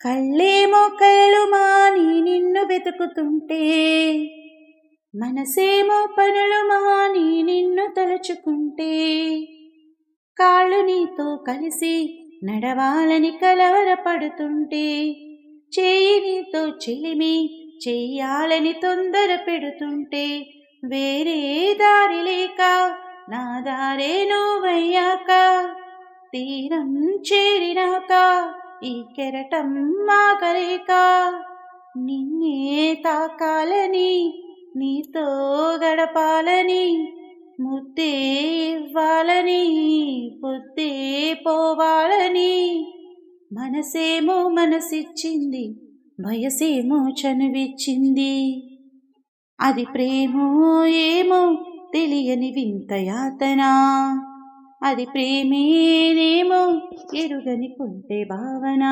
కళ్ళేమో కలలు మాని నిన్ను వెతుకుతుంటే, మనసేమో పనులు మాని నిన్ను తలుచుకుంటే, కాళ్ళు నీతో కలిసి నడవాలని కలవరపడుతుంటే, చేయి నీతో చిలిమి చెయ్యాలని తొందర పెడుతుంటే, వేరే దారి లేక నా దారే నువ్వయ్యాక, తీరం చేరినాక ఈ కెరటం ఆగలేక, నిన్నే తాకాలని నీతో గడపాలని, ముద్దే ఇవ్వాలని పొద్దే పోవాలని, మనసేమో మనసిచ్చింది, వయసేమో చనువిచ్చింది. అది ప్రేమో ఏమో తెలియని వింత యాతన, అది ప్రేమేనేమో ఎరుగని కొంటె భావన.